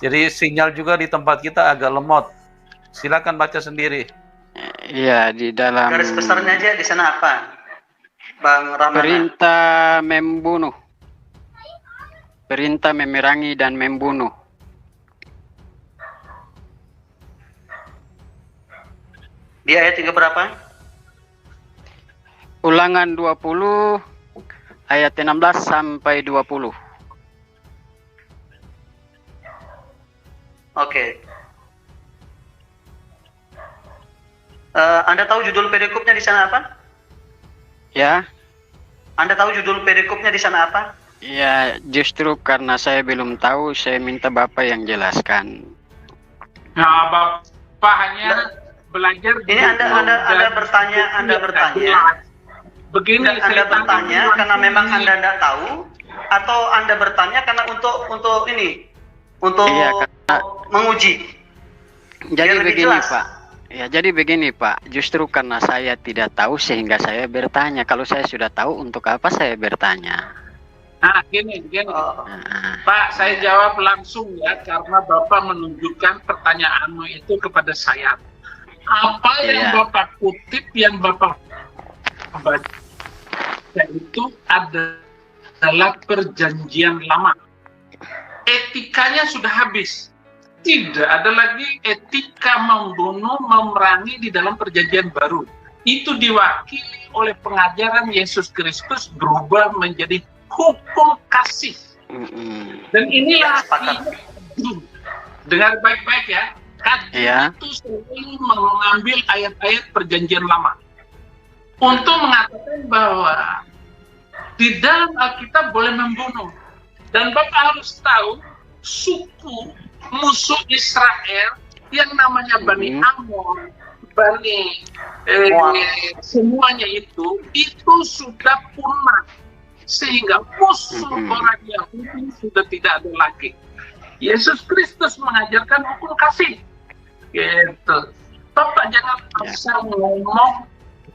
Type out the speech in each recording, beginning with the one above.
Jadi sinyal juga di tempat kita agak lemot. Silakan baca sendiri. Iya, di dalam Garis besarnya aja di sana apa, Bang Ramana? perintah membunuh. Perintah memerangi dan membunuh. Di ayat yang berapa? Ulangan 20 ayat 16 sampai 20. Oke. Anda tahu judul perikopnya di sana apa? Ya. Anda tahu judul perikopnya di sana apa? Ya, justru karena saya belum tahu, saya minta Bapak yang jelaskan. Nah, Bapak hanya belajar. Ini Anda bertanya. Begini, Anda bertanya karena memang Anda tidak tahu, atau Anda bertanya karena untuk Iya, karena menguji. jadi Biar lebih begini jelas. Pak. Ya, jadi begini Pak. Justru karena saya tidak tahu sehingga saya bertanya. Kalau saya sudah tahu, untuk apa saya bertanya? Nah, gini. Pak, saya jawab langsung ya, karena Bapak menunjukkan pertanyaanmu itu kepada saya. Apa yang Bapak kutip, yang Bapak baca itu adalah perjanjian lama. Etikanya sudah habis. Tidak ada lagi etika membunuh, memerangi di dalam perjanjian baru. Itu diwakili oleh pengajaran Yesus Kristus berubah menjadi hukum kasih. Dan inilah dengar baik-baik ya. Kajian itu selalu mengambil ayat-ayat perjanjian lama untuk mengatakan bahwa di dalam Alkitab boleh membunuh. Dan Bapak harus tahu, suku musuh Israel yang namanya Bani Amon, Bani semuanya itu sudah punah, sehingga musuh orang Yahudi sudah tidak ada lagi. Yesus Kristus mengajarkan hukum kasih, gitu. Bapak jangan asal ngomong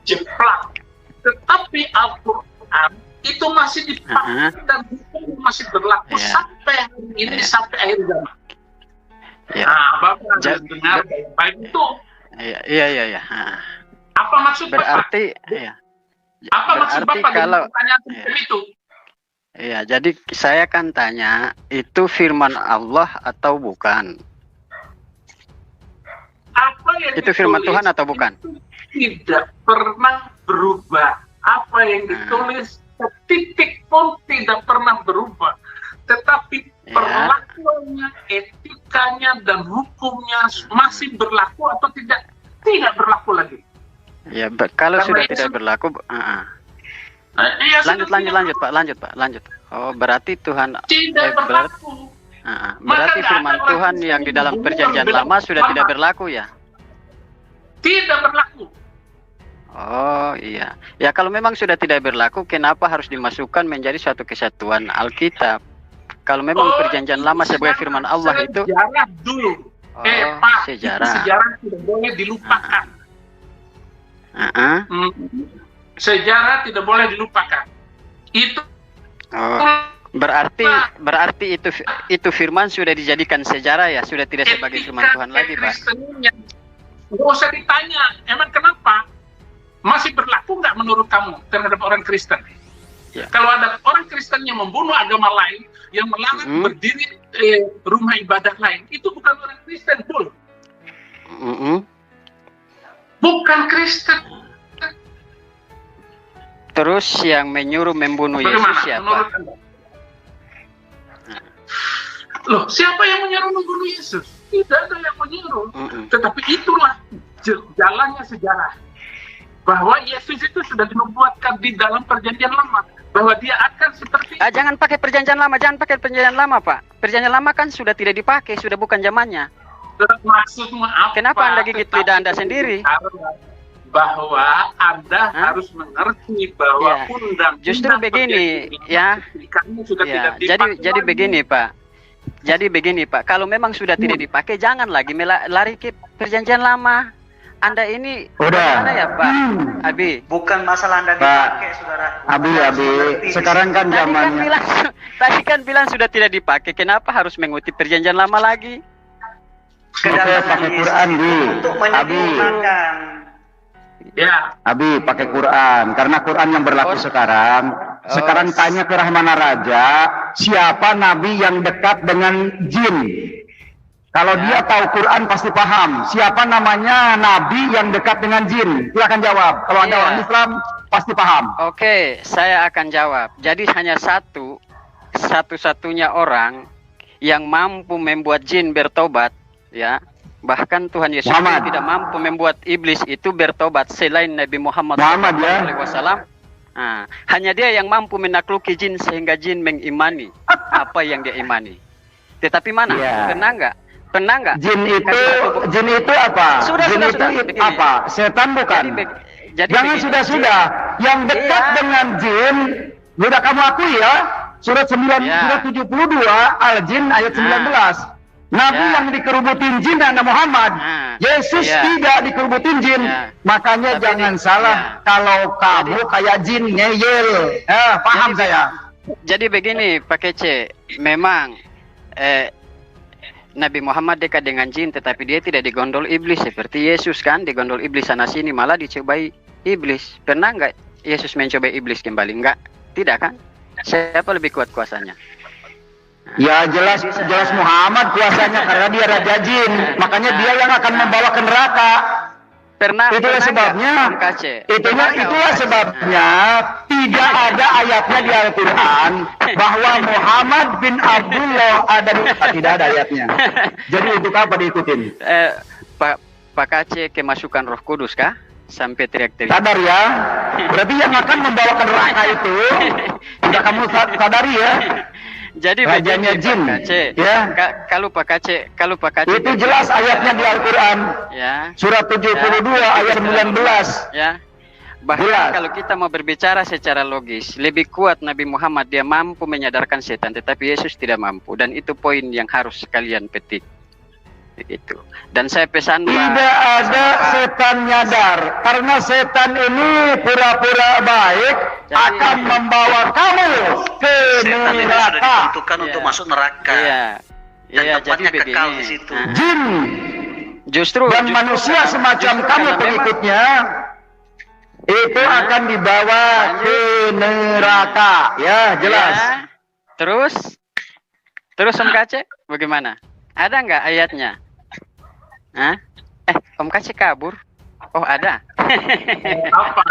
jeplak, tetapi Al-Quran itu masih dipakai dan hukum masih berlaku sampai hari ini, sampai akhir zaman. Nah, Bapak harus dengar baik-baik itu. Iya. Apa maksud berarti, Bapak? Apa maksud Bapak kalau pertanyaan itu? Iya, jadi saya kan tanya, itu firman Allah atau bukan? Apa yang itu firman Tuhan atau bukan? Tidak pernah berubah. Apa yang ditulis setitik pun tidak pernah berubah. Tetapi perlakuannya, etikanya, dan hukumnya masih berlaku atau tidak? Tidak berlaku lagi. Ya, kalau sudah tidak berlaku, lanjut Pak. Oh, berarti Tuhan tidak berlaku. Berarti firman Tuhan yang di dalam perjanjian lama sudah tidak berlaku ya? Tidak berlaku. Oh iya. Ya kalau memang sudah tidak berlaku, kenapa harus dimasukkan menjadi suatu kesatuan Alkitab? Kalau memang perjanjian lama sebagai firman Allah itu sejarah dulu. Pak, sejarah tidak boleh dilupakan. Sejarah tidak boleh dilupakan. Itu berarti itu firman sudah dijadikan sejarah ya, sudah tidak sebagai firman Tuhan lagi, Pak. Nggak usah ditanya, emang kenapa? Masih berlaku nggak menurut kamu terhadap orang Kristen? Ya. Kalau ada orang Kristen yang membunuh agama lain, yang melarang berdiri rumah ibadah lain, itu bukan orang Kristen, Bul. Bukan Kristen. Terus yang menyuruh membunuh Yesus siapa? Loh, siapa yang menyuruh membunuh Yesus? Tidak ada yang menyuruh. Tetapi itulah jalannya sejarah. Bahwa Yesus itu sudah dinubuatkan di dalam perjanjian lama. Bahwa dia akan seperti... jangan pakai perjanjian lama, Pak. Perjanjian lama kan sudah tidak dipakai, sudah bukan zamannya. Maksudmu apa? Kenapa Anda gigit lidah Anda sendiri? Bahwa Anda harus mengerti bahwa undang-undang justru begini ya. Jadi begini Pak. Jadi begini Pak, kalau memang sudah tidak dipakai, jangan lagi lari ke perjanjian lama. Anda ini Udah. mana ya Pak Abi? Bukan masalah Anda Pak, dipakai, saudara. Abi, Anda Abi, mengerti di sekarang sini. kan zamannya. Tadi kan bilang sudah tidak dipakai. Kenapa harus mengutip perjanjian lama lagi? Kedatangan pakai Yesus Quran, itu Bi. untuk Abi. menyempurnakan. Ya, Abi pakai Quran, karena Quran yang berlaku sekarang. Sekarang tanya ke Rahmana Raja, siapa nabi yang dekat dengan jin? Kalau dia tahu Quran pasti paham. Siapa namanya nabi yang dekat dengan jin? Silakan jawab. Kalau Anda Iya. orang Islam pasti paham. Oke, saya akan jawab. Jadi hanya satu-satunya orang yang mampu membuat jin bertobat, ya. Bahkan Tuhan Yesus Muhammad. tidak mampu membuat iblis itu bertobat selain Nabi Muhammad Muhammad, ya. SAW. Nah, hanya dia yang mampu menakluki jin sehingga jin mengimani apa yang dia imani. Tetapi mana? Iya. Pernah nggak? Pernah nggak? Jin itu apa? Sudah, Jin sudah, itu sudah. Begini. apa? Setan bukan? Jadi Jangan begini. sudah-sudah. Yang dekat Iya. dengan jin, sudah kamu akui ya. Surat 9, Iya. surat 72 Al-Jin ayat 19. Nabi Ya. yang dikerubutin jin adalah Muhammad. Nah, Yesus iya. tidak dikerubutin jin. Ya. Makanya Tapi jangan ini- salah ya. kalau kamu kayak jin ngeyel. Paham Jadi- saya. Jadi begini Pak Kece, memang Nabi Muhammad dekat dengan jin, tetapi dia tidak digondol iblis seperti Yesus kan, digondol iblis sana sini, malah dicobai iblis. Pernah nggak Yesus mencobai iblis kembali? Enggak, tidak kan? Siapa lebih kuat kuasanya? Ya jelas Muhammad kuasanya karena dia raja jin. Makanya dia yang akan membawa ke neraka. Pernah? Itulah pernah sebabnya. nggak, Om Kace? Pernah nggak, Om Itulah Kace? sebabnya tidak ada ayatnya di Al-Quran bahwa Muhammad bin Abdullah ada di tidak ada ayatnya. Jadi untuk apa diikutin? Pak Kace kemasukan Roh Kudus kah? Sampai teriak-teriak. Sadar ya. Berarti yang akan membawa ke neraka itu sudah kamu sadari ya. Jadi Rajanya begini, jin, Pak Kace. ya. Kalau Pak Kace Itu jelas ayatnya di Al-Quran. ya. Surat 72 ayat 19. Ya. Bahkan Jelas. kalau kita mau berbicara secara logis, lebih kuat Nabi Muhammad, dia mampu menyadarkan setan, tetapi Yesus tidak mampu, dan itu poin yang harus kalian petik. Begitu. Dan saya pesan Pak, Tidak ada setan nyadar, karena setan ini pura-pura baik Jadi- akan membawa kamu ke Setan itu sudah neraka. ditentukan Iya. untuk masuk neraka. Iya. Dan Iya, jadi tempatnya kekal begini. di situ. Nah, Jin justru dan justru manusia karena- semacam justru kamu karena memang- pengikutnya itu akan dibawa ke neraka. Ya jelas. Ya. Terus Om Kace, bagaimana? Ada nggak ayatnya? Hah? Om Kace kabur. Oh ada. apa?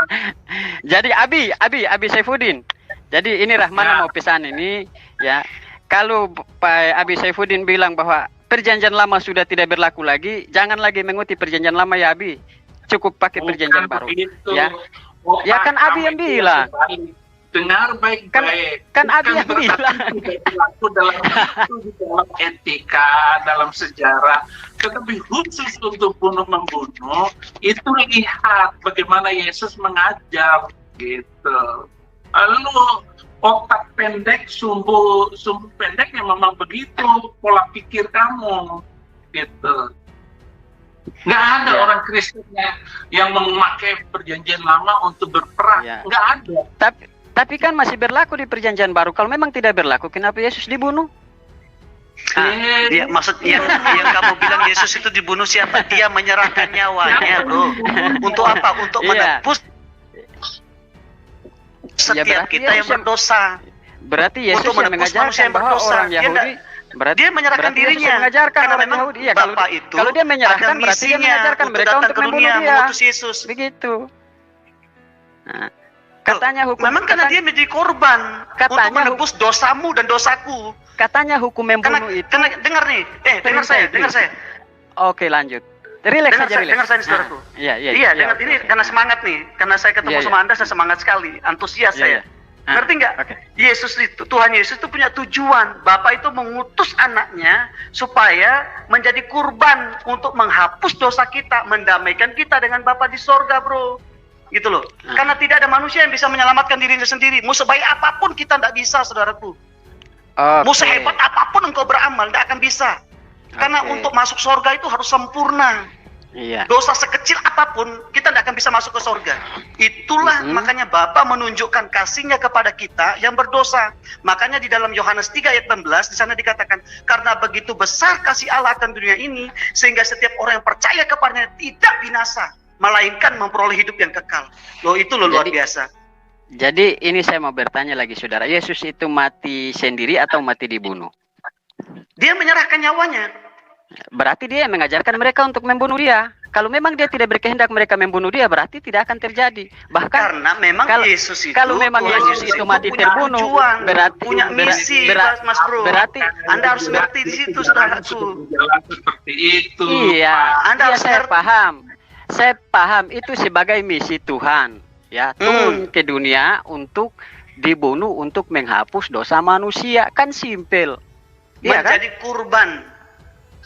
Jadi Abi Saifuddin. Jadi ini Rahmana Ya. mau pesan ini ya. Kalau Pak Abi Saifuddin bilang bahwa perjanjian lama sudah tidak berlaku lagi, jangan lagi mengutip perjanjian lama ya Abi. Cukup pakai perjanjian Bukan baru. begitu. Ya. Oh, Ya kan Abi kamu yang itu bilang. baik. Dengar baik-baik. kan Abi Bukan yang berarti bilang. tidak berlaku dalam etika, dalam sejarah. Tetapi khusus untuk bunuh-membunuh, itu lihat bagaimana Yesus mengajar gitu. Lalu otak pendek, sumbu pendek yang memang begitu pola pikir kamu gitu. Nggak ada Ya. orang Kristen yang memakai perjanjian lama untuk berperang. Ya. Nggak ada. Tapi kan masih berlaku di perjanjian baru. Kalau memang tidak berlaku, kenapa Yesus dibunuh? Dia maksud yang kamu bilang Yesus itu dibunuh siapa? Dia menyerahkan nyawanya, bro. Untuk apa? Untuk Iya. menebus setiap berarti kita yang Yesus yang- berdosa. Berarti Yesus Untuk yang menebus manusia mengajarkan yang bahwa berdosa. orang Dia Yahudi berarti Dia menyerahkan berarti Yesus dirinya. yang mengajarkan Karena orang memang Yahudi. Ya, kalau Bapa itu kalau dia menyerahkan ada berarti dia misinya mengajarkan untuk mereka datang untuk ke membunuh dunia, dia. mengutus Yesus. Begitu. Nah, katanya hukum Memang karena dia menjadi korban Katanya untuk menebus dosamu dan dosaku. katanya hukum membunuh Karena, itu. karena dengar nih, dengar saya, dengar saya. Oke, lanjut. Relax Dengar saja, saya, relax. dengar saya, saudaraku. Iya, iya. Iya, dengar oke, ini oke. karena semangat nih, karena saya ketemu Iya, sama iya. Anda, saya semangat sekali, antusias Iya, saya. iya. Ah, Ngerti nggak? oke. Yesus itu, Tuhan Yesus itu punya tujuan. Bapa itu mengutus anaknya supaya menjadi kurban untuk menghapus dosa kita, mendamaikan kita dengan Bapa di sorga, bro. Gitu loh. Ah. Karena tidak ada manusia yang bisa menyelamatkan dirinya sendiri. Mau sebaik apapun kita tidak bisa, saudaraku. Mau Oke. sehebat apapun engkau beramal, tidak akan bisa. Karena Oke. untuk masuk sorga itu harus sempurna. Iya. Dosa sekecil apapun, kita tidak akan bisa masuk ke surga. Itulah makanya Bapa menunjukkan kasihnya kepada kita yang berdosa. Makanya di dalam Yohanes 3 ayat 16, di sana dikatakan, karena begitu besar kasih Allah akan dunia ini, sehingga setiap orang yang percaya kepadanya tidak binasa, melainkan memperoleh hidup yang kekal. Loh, itu loh luar biasa. Jadi ini saya mau bertanya lagi, saudara. Yesus itu mati sendiri atau mati dibunuh? Dia menyerahkan nyawanya. Berarti dia yang mengajarkan mereka untuk membunuh dia. Kalau memang dia tidak berkehendak mereka membunuh dia, berarti tidak akan terjadi. Bahkan Karena memang Yesus itu, kalau memang Tuhan Yesus itu mati punya terbunuh, tujuan, berarti punya misi, Mas Bro. berarti Anda harus ngerti di situ, saudaraku. Seperti itu. Iya, Anda iya, harus saya ngerti. paham. Saya paham itu sebagai misi Tuhan. Ya, turun ke dunia untuk dibunuh untuk menghapus dosa manusia, kan simpel. Iya kan? Menjadi kurban.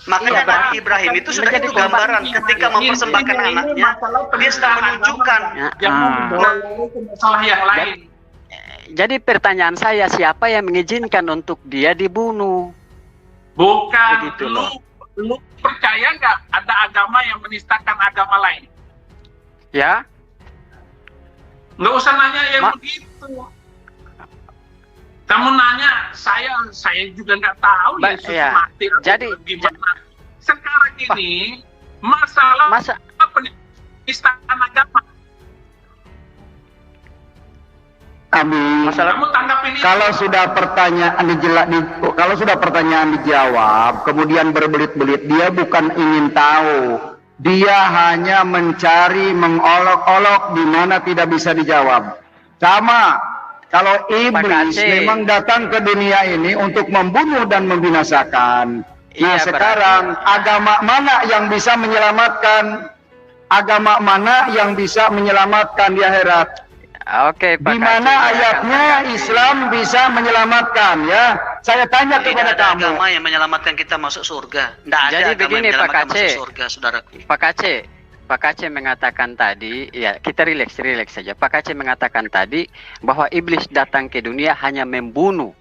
Makanya Iya, Nabi Ibrahim itu sudah menjadi itu gambaran ketika mempersembahkan anaknya, dia sedang menunjukkan. Jangan membawa ke masalah yang lain. Jadi pertanyaan saya, siapa yang mengizinkan untuk dia dibunuh? Bukan, Begitu loh. lu percaya nggak ada agama yang menistakan agama lain? Ya, Nggak usah nanya yang begitu. Kamu nanya, saya juga nggak tahu Yesus ya. mati atau Jadi, gimana. Sekarang ini masalah masa penistaan agama. Amin. Kamu tanggapin itu. Kalau sudah pertanyaan dijawab, kemudian berbelit-belit, dia bukan ingin tahu. Dia hanya mencari, mengolok-olok di mana tidak bisa dijawab. Sama, kalau iblis memang datang ke dunia ini untuk membunuh dan membinasakan. Nah, sekarang agama mana yang bisa menyelamatkan? Agama mana yang bisa menyelamatkan di akhirat? Oke, Pak Di mana Kacil, ayatnya Islam bisa menyelamatkan, ya? Saya tanya kepada Tidak ada kamu. agama yang menyelamatkan kita masuk surga. Tidak ada Jadi agama begini, yang Pak menyelamatkan Kace. masuk surga, saudaraku. Pak Kace mengatakan tadi, ya kita relax saja. Pak Kace mengatakan tadi bahwa iblis datang ke dunia hanya membunuh.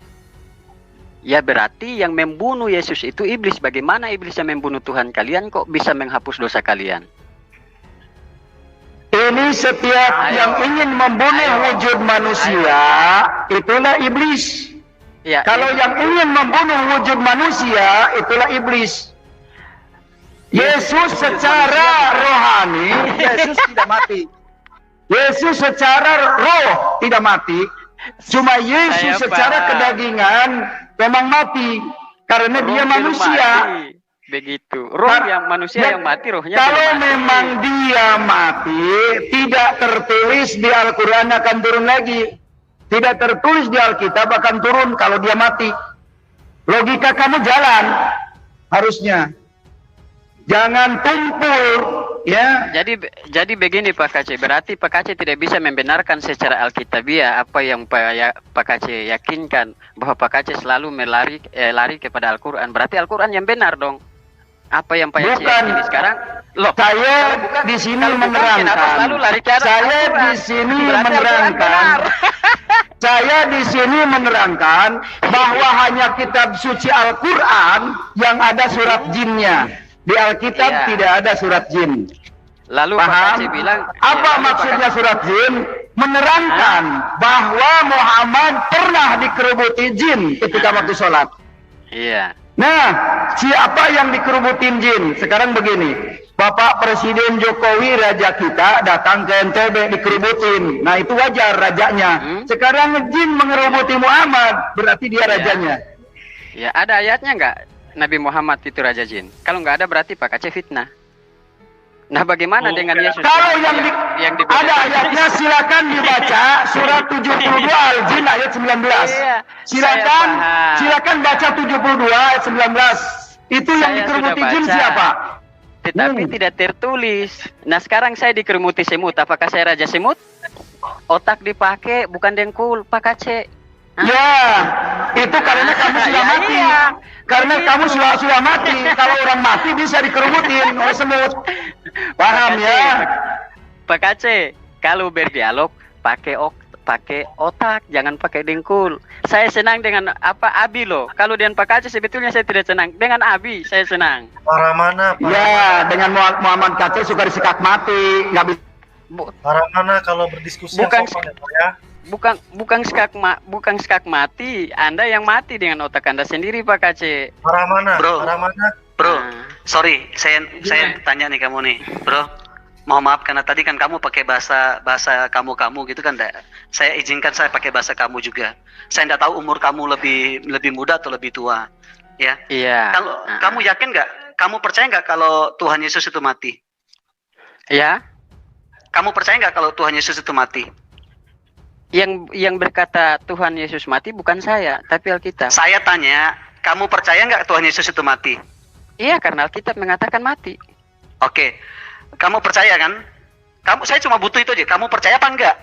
Ya berarti yang membunuh Yesus itu iblis. Bagaimana iblis yang membunuh Tuhan kalian kok bisa menghapus dosa kalian? Ini setiap yang ingin membunuh wujud manusia, itulah iblis. Ya, Kalau yang ingin membunuh wujud manusia, itulah iblis. Yesus secara rohani, Yesus tidak mati. Yesus secara roh tidak mati. Cuma Yesus secara kedagingan memang mati. Karena dia manusia. Begitu. Roh yang manusia yang mati, rohnya kalau mati. memang dia mati, tidak tertulis di Al-Quran akan turun lagi. Tidak tertulis di Alkitab akan turun kalau dia mati. Logika kamu jalan, harusnya. Jangan tumpul, ya. Jadi begini Pak Kace, berarti Pak Kace tidak bisa membenarkan secara alkitabiah apa yang Pak Kace yakinkan, bahwa Pak Kace selalu lari kepada Al-Quran. Berarti Al-Quran yang benar dong. Apa yang Pak Kace yakini sekarang? Loh, saya di sini menerangkan. Saya di sini menerangkan. Saya di sini menerangkan bahwa hanya kitab suci Al-Quran yang ada surat jinnya. Di Alkitab tidak ada surat jin. Lalu paham? Pak Kace bilang, apa maksudnya surat jin? Menerangkan bahwa Muhammad pernah dikerubuti jin ketika waktu sholat. Iya. Nah, siapa yang dikerubutin jin? Sekarang begini, Bapak Presiden Jokowi, raja kita, datang ke NTB dikerubutin. Nah, itu wajar rajanya. Sekarang jin mengerubuti Muhammad, berarti dia rajanya. Ya, ada ayatnya nggak? Nabi Muhammad itu raja jin. Kalau nggak ada berarti Pak Kace fitnah. Nah, bagaimana dengan Yesus? Kalau yang ada ayatnya silakan dibaca surat 72 Al-Jin ayat 19. Iya, silakan baca 72 ayat 19. Itu yang dikerubuti jin siapa? Tetapi tidak tertulis. Nah, sekarang saya dikerubuti semut. Apakah saya raja semut? Otak dipakai bukan dengkul, Pak Kace. Ya, itu karena kamu sudah mati. Karena kamu sudah mati. Kalau orang mati bisa dikerubutin oleh semut. Paham ya? Pak Kace, kalau berdialog pakai pakai otak, jangan pakai dengkul. Saya senang dengan Abi loh. Kalau dengan Pak Kacil sebetulnya saya tidak senang. Dengan Abi saya senang. Arah mana? Ya, dengan Muhammad Kacil suka disekak mati, nggak bisa. Arah mana kalau berdiskusi Bukan- yang sopan ya, Pak ya? Bukan skak mati. Anda yang mati dengan otak Anda sendiri, Pak Kacil. Arah mana? Bro. Arah mana? Bro, Nah. sorry, saya tanya nih kamu nih, bro. Mohon maaf karena tadi kan kamu pakai bahasa kamu gitu kan, saya izinkan saya pakai bahasa kamu juga. Saya tidak tahu umur kamu lebih muda atau lebih tua, ya. Iya. Kalau kamu yakin nggak? Kamu percaya nggak kalau Tuhan Yesus itu mati? Ya. Kamu percaya nggak kalau Tuhan Yesus itu mati? Yang berkata Tuhan Yesus mati bukan saya, tapi Alkitab. Saya tanya, kamu percaya nggak Tuhan Yesus itu mati? Iya, karena Alkitab mengatakan mati. Oke, kamu percaya kan? Saya cuma butuh itu aja. Kamu percaya apa enggak?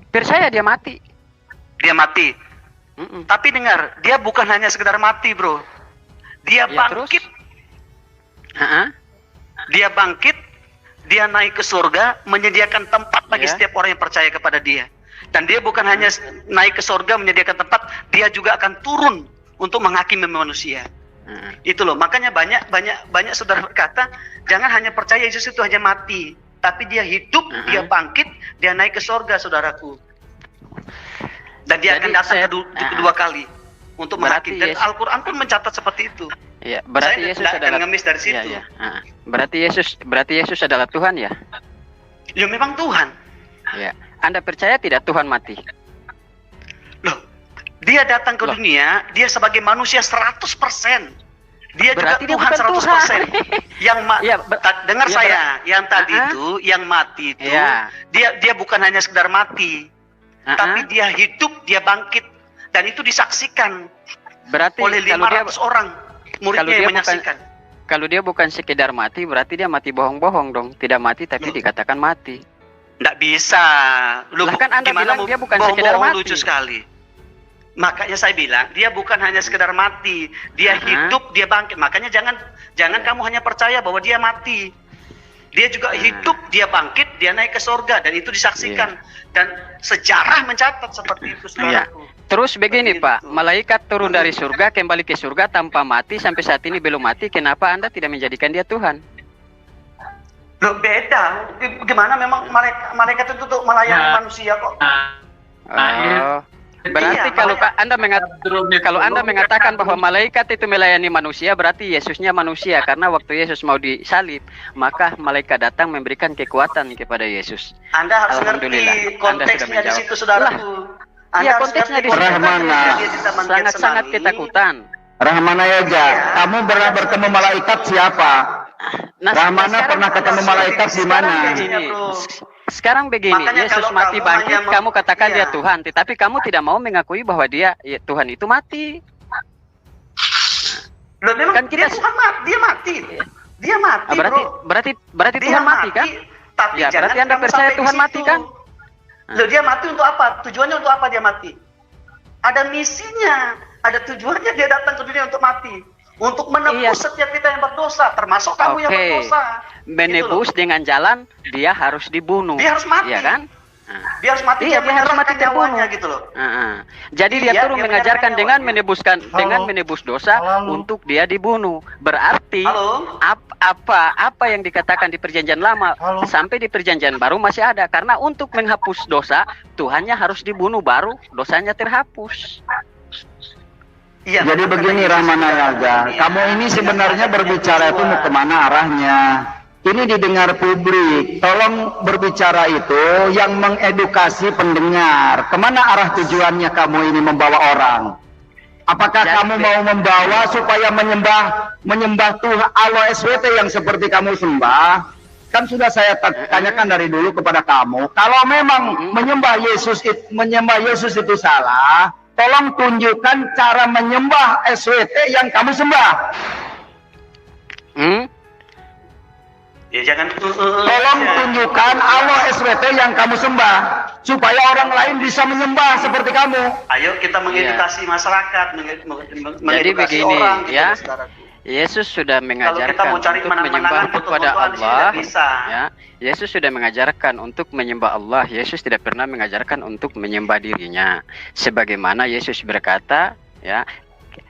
Percaya dia mati. Dia mati. Mm-mm. Tapi dengar, dia bukan hanya sekedar mati, bro. Dia Ya, bangkit. Ha-ha. Dia bangkit. Dia naik ke surga, menyediakan tempat bagi Ya. setiap orang yang percaya kepada dia. Dan dia bukan hanya naik ke surga menyediakan tempat, dia juga akan turun untuk menghakimi manusia. Itu loh, makanya banyak saudara berkata, jangan hanya percaya Yesus itu hanya mati, tapi dia hidup, dia bangkit, dia naik ke surga, saudaraku. Dan dia Jadi akan datang saya- kedua kali untuk Berarti menghakimi. Dan Yesus- Al-Quran pun mencatat seperti itu. Iya, berarti Saya Yesus tidak adalah ngemis dari situ. Iya, iya. Berarti Yesus adalah Tuhan ya? Ya memang Tuhan. Ya. Anda percaya tidak Tuhan mati? Loh, dia datang ke Loh. dunia, dia sebagai manusia 100%. Dia Berarti dia juga Tuhan bukan 100%. Yang Iya, dengar iya, saya, yang tadi Ah. itu, yang mati itu, Iya. dia bukan hanya sekedar mati, tapi dia hidup, dia bangkit, dan itu disaksikan Berarti oleh kalau dia 500 orang muridnya dia yang bukan- menyaksikan. kalau dia bukan sekedar mati, berarti dia mati bohong-bohong dong. Tidak mati tapi Loh. dikatakan mati. Nggak bisa. Lu Lah kan Anda gimana bilang mau dia bukan bohong-bohong? sekedar mati. Lucu sekali. Makanya saya bilang dia bukan hanya sekedar mati, dia hidup, dia bangkit. Makanya jangan kamu hanya percaya bahwa dia mati. Dia juga hidup, dia bangkit, dia naik ke surga, dan itu disaksikan. Dan sejarah mencatat seperti itu, saudaraku. Terus begini Seperti Pak, itu. malaikat turun dari surga kembali ke surga tanpa mati sampai saat ini belum mati. Kenapa Anda tidak menjadikan dia Tuhan? Loh, beda. Gimana memang malaikat itu untuk melayani Nah. manusia kok. Oh, berarti Iya, kalau malaikat- kalau Anda mengatakan bahwa malaikat itu melayani manusia, berarti Yesusnya manusia. Karena waktu Yesus mau disalib, maka malaikat datang memberikan kekuatan kepada Yesus. Anda harus Alhamdulillah, ngerti Anda konteksnya sudah di menjawab. situ, saudaraku. Anda Iya, harus konteksnya ngerti di situ. Rahmana. dia ditamankan Sangat-sangat senang. ketakutan. Rahmana Yaja, kamu pernah bertemu malaikat siapa? Nah, Rahmana sekarang- pernah ketemu malaikat di mana? begini, Bro. sekarang begini, Makanya Yesus kalau mati kamu bangkit, hanya kamu katakan iya. dia Tuhan, tetapi kamu tidak mau mengakui bahwa dia Tuhan itu mati. Loh, memang Kan kita- dia mati. Dia mati, Berarti bro. berarti Dia Tuhan mati kan? Tapi Ya, jangan berarti Anda kamu percaya sampai Tuhan di mati situ. kan? Loh, dia mati untuk apa? Tujuannya untuk apa dia mati? Ada misinya, ada tujuannya dia datang ke dunia untuk mati. Untuk menebus Iya. setiap kita yang berdosa, termasuk kamu yang Oke. berdosa. Menebus dengan jalan dia harus dibunuh. Dia harus mati. Iya kan? Dia harus mati, Iya, dia dia harus mati menyerahkan nyawanya terbunuh. gitu loh. Jadi dia Iya, turun dia mengajarkan menyerahkan dengan nyawanya. dengan menebus dosa Halo. untuk dia dibunuh. Berarti Halo? apa yang dikatakan di perjanjian lama Halo. sampai di perjanjian baru masih ada, karena untuk menghapus dosa Tuhannya harus dibunuh baru dosanya terhapus. Iya. Jadi begini Rahmana Yaja, kamu ini sebenarnya berbicara itu mau kemana arahnya? Ini didengar publik, tolong berbicara itu yang mengedukasi pendengar. Kemana arah tujuannya kamu ini membawa orang? Apakah Jadi, kamu mau membawa supaya menyembah Tuhan Allah SWT yang seperti kamu sembah? Kan sudah saya tanyakan dari dulu kepada kamu, kalau memang menyembah Yesus itu salah, tolong tunjukkan cara menyembah SWT yang kamu sembah. Ya jangan Tolong tunjukkan Allah SWT yang kamu sembah, supaya orang lain bisa menyembah seperti kamu. Ayo kita mengedukasi masyarakat, mengedukasi begini, orang gitu, ya. saudaraku. Yesus sudah Kalau kita mengajarkan mau cari untuk menyembah menang-menangan kepada foto-fotoan sih Allah. tidak bisa. Ya, Yesus sudah mengajarkan untuk menyembah Allah. Yesus tidak pernah mengajarkan untuk menyembah dirinya. Sebagaimana Yesus berkata, ya,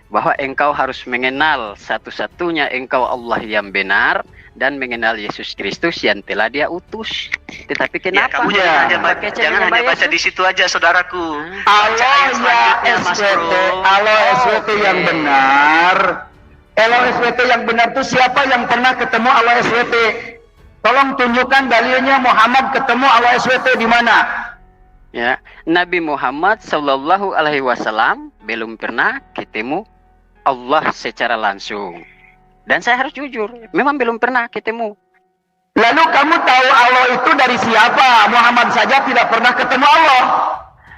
bahwa engkau harus mengenal satu-satunya engkau Allah yang benar dan mengenal Yesus Kristus yang telah Dia utus. Tetapi Ya, kenapa? kamu Ya. jangan hanya baca di situ aja, saudaraku. Baca Allah ayat selanjutnya, ya Mas SWT, Bro. Allah SWT yang Oke. benar. Allah SWT yang benar itu siapa yang pernah ketemu Allah SWT? Tolong tunjukkan dalilnya Muhammad ketemu Allah SWT di mana? Ya, Nabi Muhammad Sallallahu Alaihi Wasallam belum pernah ketemu Allah secara langsung. Dan saya harus jujur, memang belum pernah ketemu. Lalu kamu tahu Allah itu dari siapa? Muhammad saja tidak pernah ketemu Allah.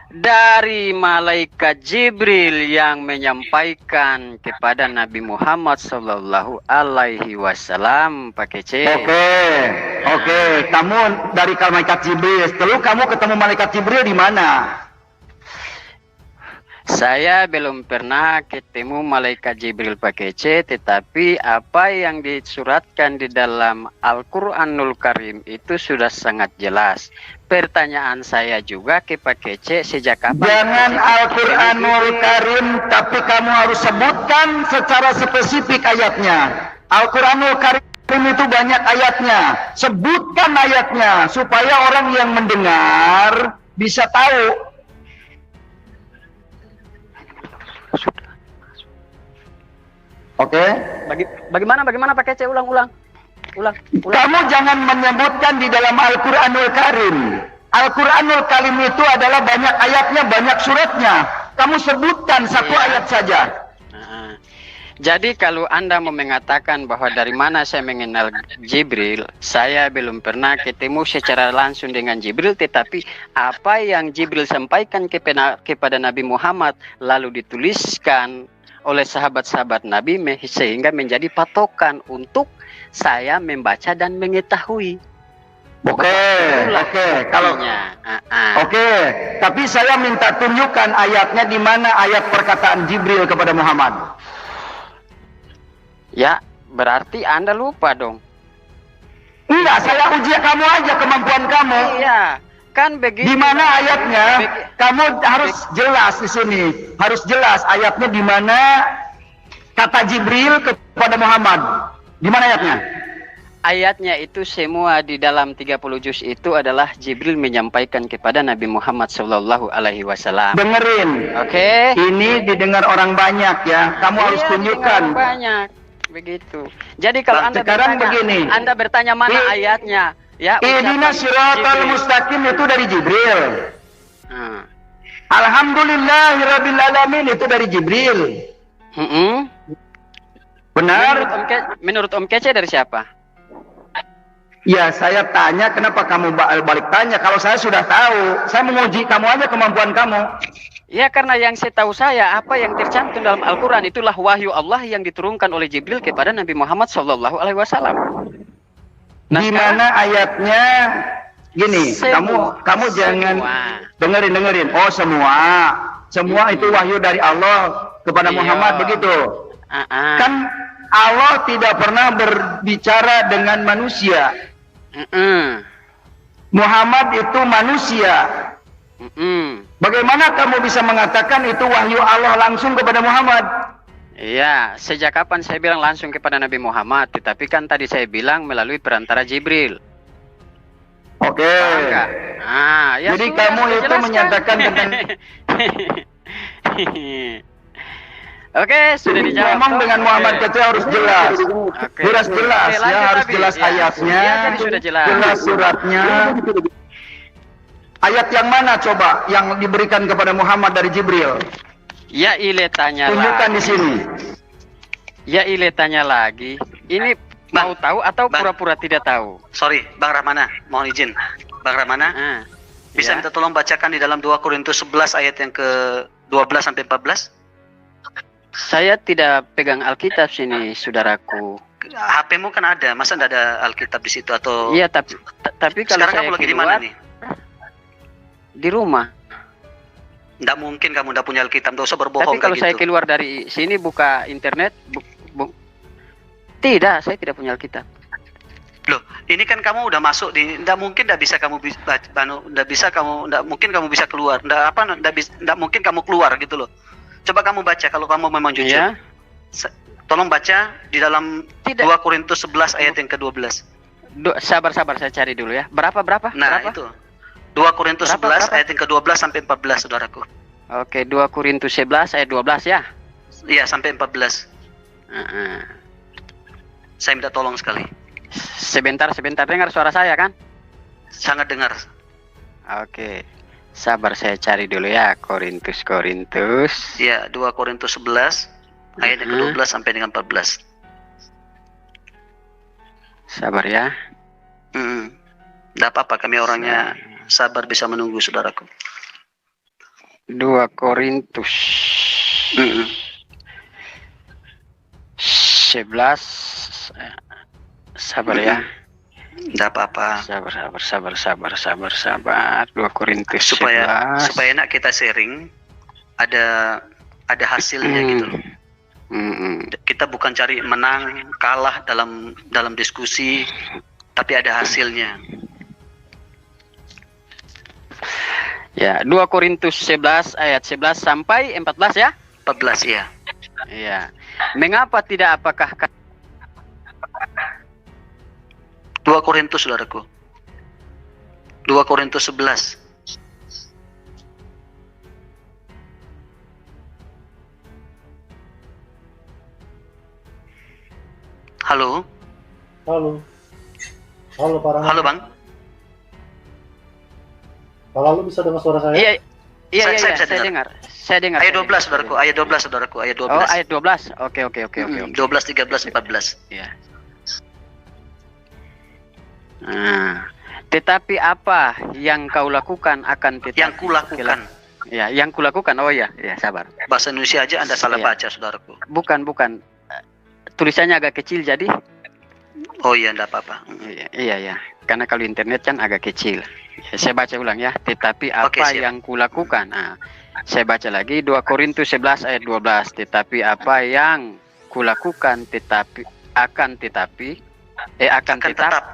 Dari malaikat Jibril yang menyampaikan kepada Nabi Muhammad Sallallahu Alaihi Wasallam, pakai C. Oke. Kamu dari malaikat Jibril. Lalu kamu ketemu malaikat Jibril di mana? Saya belum pernah ketemu malaikat Jibril pakai C, tetapi apa yang disuratkan di dalam Al-Quranul Karim itu sudah sangat jelas. Pertanyaan saya juga ke pakai C, sejak kapan? Jangan Al-Quranul Karim, tapi kamu harus sebutkan secara spesifik ayatnya. Al-Quranul Karim itu banyak ayatnya. Sebutkan ayatnya supaya orang yang mendengar bisa tahu. Oke. Bagaimana pakai C? Ulang. Kamu jangan menyebutkan di dalam Al-Quranul Karim. Al-Quranul Karim itu adalah banyak ayatnya, banyak suratnya. Kamu sebutkan satu Iya. ayat saja. Jadi kalau Anda mau mengatakan bahwa dari mana saya mengenal Jibril, saya belum pernah ketemu secara langsung dengan Jibril, tetapi apa yang Jibril sampaikan kepada Nabi Muhammad lalu dituliskan oleh sahabat-sahabat Nabi sehingga menjadi patokan untuk saya membaca dan mengetahui. Oke. Kalau Oke, tapi saya minta tunjukkan ayatnya di mana ayat perkataan Jibril kepada Muhammad. Ya, berarti Anda lupa dong. Enggak, saya uji kamu aja kemampuan kamu. Iya, kan begitu. Di mana ayatnya? Kamu harus jelas di sini. Harus jelas ayatnya di mana kata Jibril kepada Muhammad. Di mana ayatnya? Ayatnya itu semua di dalam 30 juz itu adalah Jibril menyampaikan kepada Nabi Muhammad Sallallahu Alaihi Wasallam. Dengerin. Oke. Ini didengar orang banyak ya. Kamu harus Iya, tunjukkan. didengar banyak. Begitu. Jadi kalau Nah, sekarang begini. Anda bertanya mana ayatnya? Ya, Ihdina siratal mustaqim itu dari Jibril. Hmm. Alhamdulillahirabbil alamin itu dari Jibril. Benar? Menurut Om Kece dari siapa? Ya, saya tanya kenapa kamu balik tanya. Kalau saya sudah tahu, saya menguji kamu aja kemampuan kamu. Ya, karena yang setahu saya apa yang tercantum dalam Al-Quran itulah wahyu Allah yang diturunkan oleh Jibril kepada Nabi Muhammad Sallallahu Alaihi Wasallam. Nah, di mana ayatnya? Gini, kamu jangan dengerin. Oh, semua itu wahyu dari Allah kepada Muhammad, begitu. Kan Allah tidak pernah berbicara dengan manusia. Muhammad itu manusia. Bagaimana kamu bisa mengatakan itu wahyu Allah langsung kepada Muhammad? Iya, sejak kapan saya bilang langsung kepada Nabi Muhammad? Tetapi kan tadi saya bilang melalui perantara Jibril. Oke. Ya jadi sudah, kamu itu jelaskan. menyatakan tentang Oke, sudah dijawab. Ngomong dengan Muhammad itu harus jelas. Harus jelas Oke, ya, harus jelas ayatnya. Ya, jadi sudah jelas. Jelas suratnya. Ayat yang mana coba yang diberikan kepada Muhammad dari Jibril? Ya ile tanya Tunjukkan lagi. di sini. Ya ile tanya lagi. Ini mau tahu atau pura-pura tidak tahu? Sorry, Bang Rahmana, mohon izin. Bang Rahmana, bisa minta tolong bacakan di dalam 2 Korintus 11 ayat yang ke-12 sampai 14? Saya tidak pegang Alkitab sini, saudaraku. HP-mu kan ada, masa enggak ada Alkitab di situ atau? Iya, tapi kalau sekarang saya kamu lagi di keluar, mana nih? Di rumah. Enggak mungkin kamu enggak punya Alkitab, enggak usah berbohong Tapi kalau kayak saya gitu. keluar dari sini buka internet, Tidak, saya tidak punya Alkitab. Loh, ini kan kamu udah masuk di, ndak mungkin ndak bisa kamu ndak mungkin kamu bisa keluar, ndak mungkin kamu keluar gitu loh. Coba kamu baca kalau kamu memang jujur. Ya. Tolong baca di dalam Tidak. 2 Korintus 11 ayat yang ke-12. Sabar, saya cari dulu ya. Berapa? Nah, Berapa? itu. 2 Korintus 11 Berapa? ayat yang ke-12 sampai 14, saudaraku. Oke, 2 Korintus 11 ayat 12 ya. Iya, sampai 14. Heeh. Saya minta tolong sekali. Sebentar, dengar suara saya kan? Sangat dengar. Oke. Sabar, saya cari dulu ya. Korintus. Ya, 2 Korintus 11 ayat yang ke-12 sampai dengan 14. Sabar ya. Tidak apa-apa, kami orangnya sabar, bisa menunggu, saudaraku. 2 Korintus 11. Sabar ya. Tidak apa-apa. Sabar. 2 Korintus Supaya 11. enak kita sharing, ada hasilnya gitu loh. Kita bukan cari menang kalah dalam diskusi, tapi ada hasilnya. Ya, 2 Korintus 11 ayat 11 sampai 14 ya. 14 ya. Iya. Mengapa tidak, apakah 2 Korintus, saudaraku. 2 Korintus 11. Halo. Halo. Halo, Pak Rahman. Halo, Bang. Pak Lalu bisa dengar suara saya? Iya, Saya bisa saya dengar. Saya dengar. Ayat 12, saudaraku. Ayat 12, saudaraku. Ayat 12. Oh, ayat 12. Oke. 12, 13, 14. Ya. Nah, tetapi apa yang kau lakukan akan tetapi Yang kulakukan. Ya, yang kulakukan. Oh ya, sabar. Bahasa Indonesia aja Anda salah Iya. baca, saudaraku. Bukan. Tulisannya agak kecil jadi. Oh iya, enggak apa-apa. Iya. Karena kalau internet kan agak kecil. Ya, saya baca ulang ya. Tetapi Oke, apa siap. yang kulakukan? Nah, saya baca lagi 2 Korintus 11 ayat 12. Tetapi apa yang kulakukan akan tetap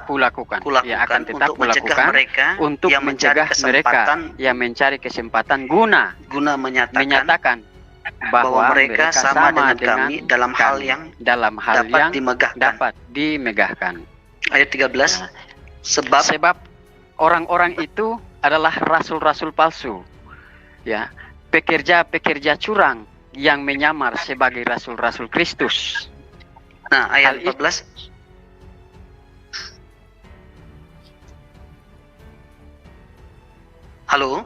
kulakukan. Ya, akan tetap untuk mencegah kulakukan mereka untuk yang mencari mencegah mereka kesempatan yang mencari kesempatan guna menyatakan bahwa mereka sama dengan kami dalam hal yang dapat dimegahkan. dapat dimegahkan. Ayat 13. Sebab orang-orang itu adalah rasul-rasul palsu, ya, pekerja-pekerja curang yang menyamar sebagai rasul-rasul Kristus. Nah, ayat Hal 14. Halo.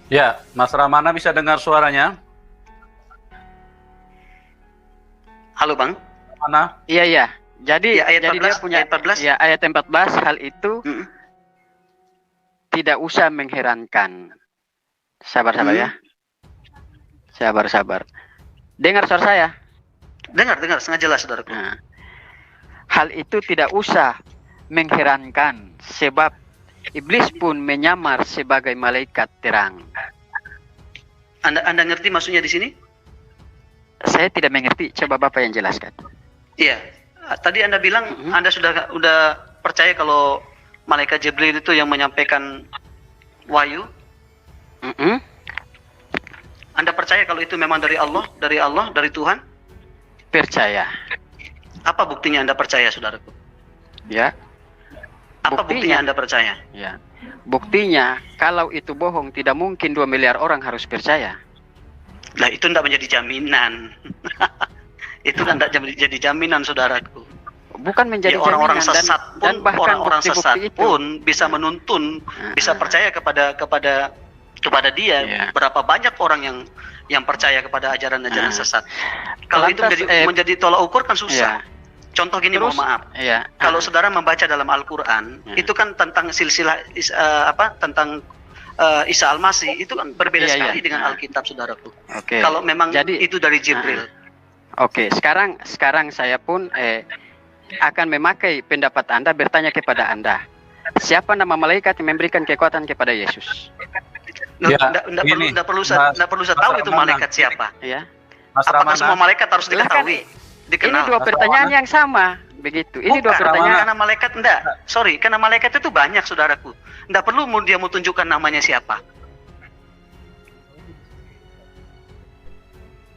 Ya, Mas Ramana bisa dengar suaranya? Halo, Bang. Mana? Iya. Jadi, Ya, ayat jadi 14, dia punya ayat 14. Ya, ayat 14, hal itu Mm. tidak usah mengherankan. Sabar ya. Sabar. Dengar suara saya. Dengar, sangat jelas, saudaraku. Nah, hal itu tidak usah mengherankan, sebab iblis pun menyamar sebagai malaikat terang. Anda ngerti maksudnya di sini? Saya tidak mengerti, coba Bapak yang jelaskan. Iya. Tadi Anda bilang Anda udah percaya kalau malaikat Jibril itu yang menyampaikan wahyu. Anda percaya kalau itu memang dari Allah, dari Tuhan? Percaya. Apa buktinya Anda percaya, saudaraku? Ya. Apa buktinya Anda percaya? Ya. Buktinya, kalau itu bohong, tidak mungkin 2 miliar orang harus percaya. Lah, itu tidak menjadi jaminan. Itu tidak jadi jaminan, saudaraku. Bukan menjadi Ya, orang-orang jaminan, sesat dan pun, bahkan orang-orang bukti-bukti sesat itu pun bisa menuntun, bisa percaya kepada dia. Ya. Berapa banyak orang yang percaya kepada ajaran-ajaran sesat. Kalau itu Lantas, menjadi tolak ukur kan susah. Ya. Contoh gini, Terus, mohon maaf. Ya. Kalau saudara membaca dalam Al-Quran, itu kan tentang silsilah tentang Isa Al-Masih, itu kan berbeda sekali dengan Alkitab, saudaraku. Oke. Kalau memang Jadi, itu dari Jibril. Oke, sekarang saya pun akan memakai pendapat Anda, bertanya kepada Anda. Siapa nama malaikat yang memberikan kekuatan kepada Yesus? Ya, Nggak perlu saya tahu itu malaikat siapa. Ya. Mas Apakah Ramana. semua malaikat harus Lah kan, diketahui? Ini Dikenal. dua pertanyaan yang sama, begitu. Ini dua Bukan, pertanyaan. karena malaikat enggak. Sorry, karena malaikat itu banyak, saudaraku. Enggak perlu dia mau tunjukkan namanya siapa.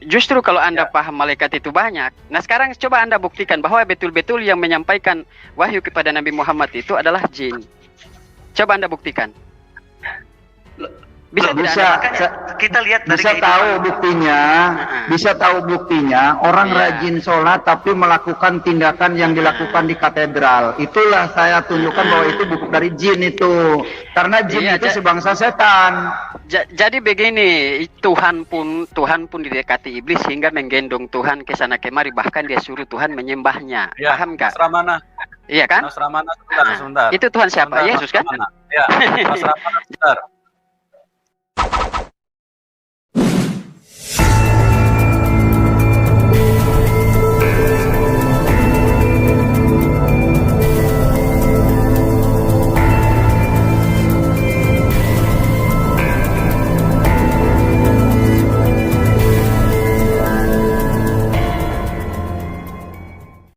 Justru kalau Anda paham malaikat itu banyak. Nah sekarang coba Anda buktikan bahwa betul-betul yang menyampaikan wahyu kepada Nabi Muhammad itu adalah jin. Coba Anda buktikan. Bisa tidak Bisa, Anda? Makanya kita lihat dari bisa tahu buktinya, bisa tahu buktinya orang Iya. rajin sholat tapi melakukan tindakan yang dilakukan di katedral. Itulah saya tunjukkan bahwa itu buku dari jin itu. Karena jin Iya, itu sebangsa setan. Jadi begini, Tuhan pun didekati iblis sehingga menggendong Tuhan ke sana kemari, bahkan dia suruh Tuhan menyembahnya. Ya, Paham Mas nggak? Ramana. Iya kan? Mas Ramana, sebentar, sebentar. Itu Tuhan siapa? Sebentar, Yesus kan? Mas Ramana. Ya, Mas Ramana, sebentar.